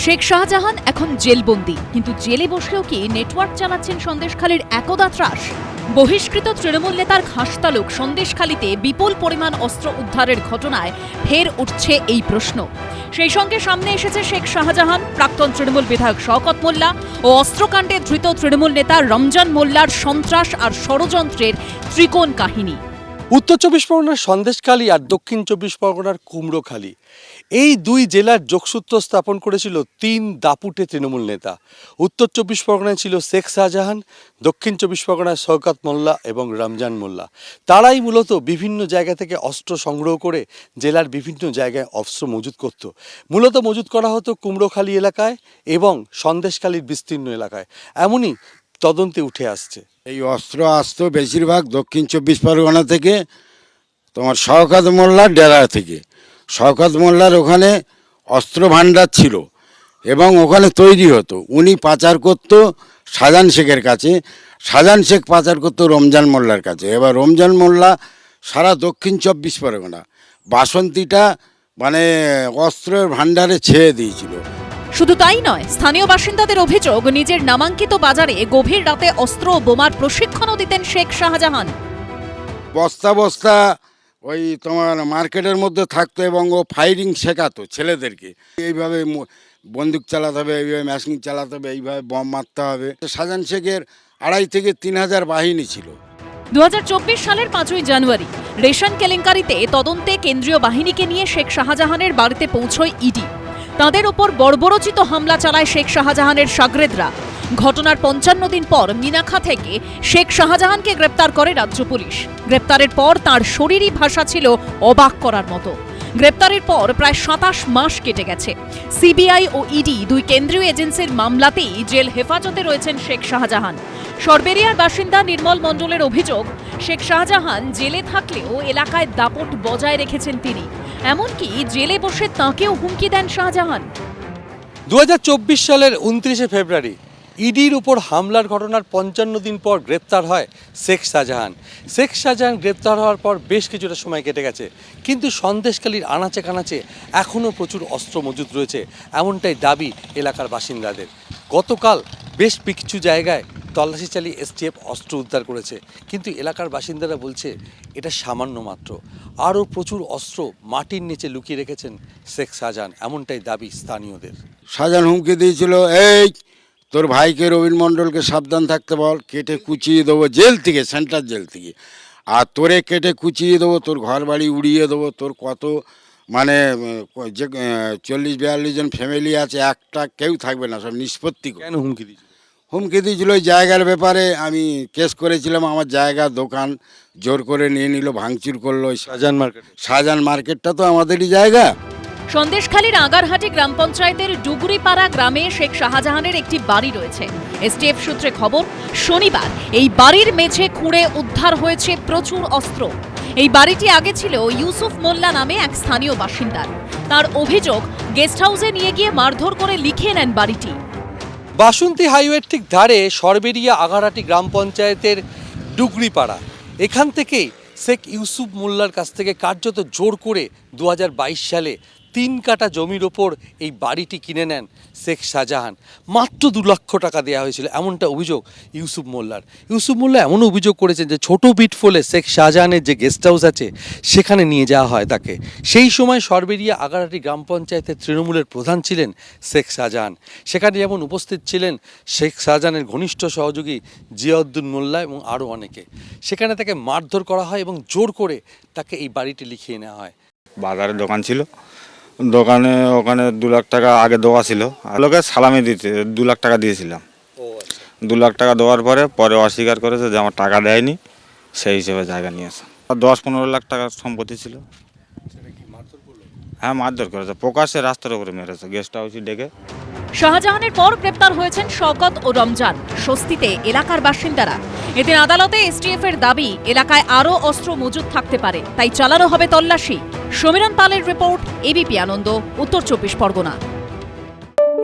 শেখ শাহজাহান এখন জেলবন্দি, কিন্তু জেলে বসেও কি নেটওয়ার্ক চালাচ্ছেন সন্দেশখালীর একদা ত্রাস? বহিষ্কৃত তৃণমূল নেতার খাসতালুক সন্দেশখালীতে বিপুল পরিমাণ অস্ত্র উদ্ধারের ঘটনায় ফের উঠছে এই প্রশ্ন। সেই সঙ্গে সামনে এসেছে শেখ শাহজাহান, প্রাক্তন তৃণমূল বিধায়ক শওকত মোল্লা ও অস্ত্রকাণ্ডে ধৃত তৃণমূল নেতা রমজান মোল্লার সন্ত্রাস আর ষড়যন্ত্রের ত্রিকোণ কাহিনী। উত্তর চব্বিশ পরগনার সন্দেশখালী আর দক্ষিণ চব্বিশ পরগনার কুমড়োখালী, এই দুই জেলার যোগসূত্র স্থাপন করেছিল তিন দাপুটে তৃণমূল নেতা। উত্তর চব্বিশ পরগনায় ছিল শেখ শাহজাহান, দক্ষিণ চব্বিশ পরগনায় শওকত মোল্লা এবং রমজান মোল্লা। তারাই মূলত বিভিন্ন জায়গা থেকে অস্ত্র সংগ্রহ করে জেলার বিভিন্ন জায়গায় অস্ত্র মজুত করত। মূলত মজুত করা হতো কুমড়োখালী এলাকায় এবং সন্দেশখালীর বিস্তীর্ণ এলাকায়, এমনই তদন্তে উঠে আসছে। এই অস্ত্র আসতো বেশিরভাগ দক্ষিণ চব্বিশ পরগনা থেকে, তোমার শওকত মোল্লার ডেরা থেকে। শওকত মোল্লার ওখানে অস্ত্র ভাণ্ডার ছিল এবং ওখানে তৈরি হতো। উনি পাচার করত শাহজাহান শেখের কাছে, শাহজাহান শেখ পাচার করতো রমজান মোল্লার কাছে। এবার রমজান মোল্লা সারা দক্ষিণ চব্বিশ পরগনা বাসন্তীটা মানে অস্ত্রের ভাণ্ডারে ছেয়ে দিয়েছিল। শুধু তাই নয়, স্থানীয় বাসিন্দাদের অভিযোগ, নিজের নামাঙ্কিত বাজারে গভীর রাতে অস্ত্র ও বোমার প্রশিক্ষণও দিতেন শেখ শাহজাহান। বস্তা বস্তা ওই তোমার মার্কেটের মধ্যে থাকতো এবং ও ফায়ারিং শেখাতো ছেলেদেরকে, এইভাবে বন্দুক চালাতে হবে, এইভাবে মেশিন চালাতে হবে, এইভাবে বম মারতে হবে। শাহজাহান শেখের 2,500 থেকে 3,000 বাহিনী ছিল। 2024 সালের 5ই জানুয়ারি রেশন কেলেঙ্কারিতে তদন্তে কেন্দ্রীয় বাহিনীকে নিয়ে শেখ শাহজাহানের বাড়িতে পৌঁছয় ইডি। তাদের ওপর বর্বরোচিত হামলা চালায় শেখ শাহজাহানের শাগরেদরা। ঘটনার 55 দিন পর মিনাখা থেকে শেখ শাহজাহানকে গ্রেপ্তার করে রাজ্য পুলিশ। গ্রেপ্তারের পর তার শরীরী ভাষা ছিল অবাক করার মতো। গ্রেপ্তারের পর প্রায় 27 মাস কেটে গেছে। সিবিআই ও ইডি দুই কেন্দ্রীয় এজেন্সির মামলাতেই জেল হেফাজতে রয়েছেন শেখ শাহজাহান। সরবেরিয়ার বাসিন্দা নির্মল মণ্ডলের অভিযোগ, শেখ শাহজাহান জেলে থাকলেও এলাকায় দাপট বজায় রেখেছেন তিনি। এমনকি জেলে বসে তাঁকেও হুমকি দেন শাহজাহান। 2024 সালের 29শে ফেব্রুয়ারি ইডির উপর হামলার ঘটনার 55 দিন পর গ্রেপ্তার হয় শেখ শাহজাহান। শেখ শাহজাহান গ্রেপ্তার হওয়ার পর বেশ কিছুটা সময় কেটে গেছে, কিন্তু সন্দেশখালীর আনাচে কানাচে এখনও প্রচুর অস্ত্র মজুত রয়েছে, এমনটাই দাবি এলাকার বাসিন্দাদের। গতকাল বেশ কিছু জায়গায় তল্লাশি চালিয়ে এসটিএফ অস্ত্র উদ্ধার করেছে, কিন্তু এলাকার বাসিন্দারা বলছে এটা সামান্য মাত্র। আরও প্রচুর অস্ত্র মাটির নিচে লুকিয়ে রেখেছেন শেখ শাহজাহান, এমনটাই দাবি স্থানীয়দের। শাহজাহান হুমকি দিয়েছিল, এই তোর ভাইকে রবীন মণ্ডলকে সাবধান থাকতে বল, কেটে কুচিয়ে দেবো জেল থেকে, সেন্ট্রাল জেল থেকে। আর তোরে কেটে কুচিয়ে দেবো, তোর ঘর বাড়ি উড়িয়ে দেবো, তোর কত মানে যে 40-42 জন ফ্যামিলি আছে, একটা কেউ থাকবে না, সব নিষ্পত্তি। কেন হুমকি দিয়েছিল? হুমকি দিয়েছিল ওই জায়গার ব্যাপারে। আমি কেস করেছিলাম, আমার জায়গা দোকান জোর করে নিয়ে নিল, ভাঙচুর করলো। শাহজাহান মার্কেটটা তো আমাদেরই জায়গা। সন্দেশখালীর আগারহাটি গ্রাম পঞ্চায়েতের ডুগুরিপাড়া গ্রামে শেখ শাহজাহানের একটি বাড়ি রয়েছে। এসটিএফ সূত্রে খবর, শনিবার এই বাড়ির মেঝে খুঁড়ে উদ্ধার হয়েছে প্রচুর অস্ত্র। এই বাড়িটি আগে ছিল ইউসুফ মোল্লা নামে এক স্থানীয় বাসিন্দার। তার অভিযোগ, গেস্ট হাউসে নিয়ে গিয়ে মারধর করে লিখিয়ে নেন বাড়িটি। বাসন্তী হাইওয়ের ঠিক ধারে সরবেরিয়া আগারহাটি গ্রাম পঞ্চায়েতের ডুগরিপাড়া, এখান থেকেই শেখ ইউসুফ মোল্লার কাছ থেকে কার্যত জোর করে 2022 সালে 3 কাঠা জমির ওপর এই বাড়িটি কিনে নেন শেখ শাহজাহান। মাত্র 2 লক্ষ টাকা দেওয়া হয়েছিল, এমনটা অভিযোগ ইউসুফ মোল্লার। ইউসুফ মোল্লা এমন অভিযোগ করেছেন যে ছোট বিট ফলে শেখ শাহজাহানের যে গেস্ট হাউস আছে সেখানে নিয়ে যাওয়া হয় তাকে। সেই সময় সরবেরিয়া আগারহাটি গ্রাম পঞ্চায়েতের তৃণমূলের প্রধান ছিলেন শেখ শাহজাহান। সেখানে যেমন উপস্থিত ছিলেন শেখ শাহজাহানের ঘনিষ্ঠ সহযোগী জিয়াউদ্দিন মোল্লা এবং আরও অনেকে। সেখানে তাকে মারধর করা হয় এবং জোর করে তাকে এই বাড়িটি লিখিয়ে নেওয়া হয়। বাজারে দোকান ছিল, দোকানে ওখানে 2 লাখ টাকা আগে দেওয়া ছিল। লোকে সালামি দিতে 2 লাখ টাকা দিয়েছিলাম। 2 লাখ টাকা দেওয়ার পরে অস্বীকার করেছে যে আমার টাকা দেয়নি, সেই হিসেবে জায়গা নিয়েছে। 10-15 লাখ টাকার সম্পত্তি ছিল। হ্যাঁ, মারধর করেছে, প্রকাশ্যে রাস্তার উপরে মেরেছে, গেস্ট হাউসে ডেকে। শাহজাহানের পর গ্রেপ্তার হয়েছেন শওকত ও রমজান। স্বস্তিতে এলাকার বাসিন্দারা। এদিন আদালতে এসটিএফ এর দাবি, এলাকায় আরও অস্ত্র মজুত থাকতে পারে, তাই চালানো হবে তল্লাশি। সমীরণ পালের রিপোর্ট, এবিপি আনন্দ, উত্তর চব্বিশ পরগনা।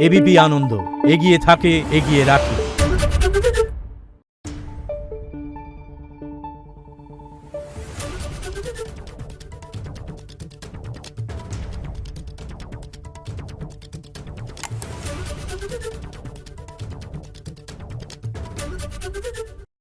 এবিপি আনন্দ, এগিয়ে থাকে, এগিয়ে রাখে।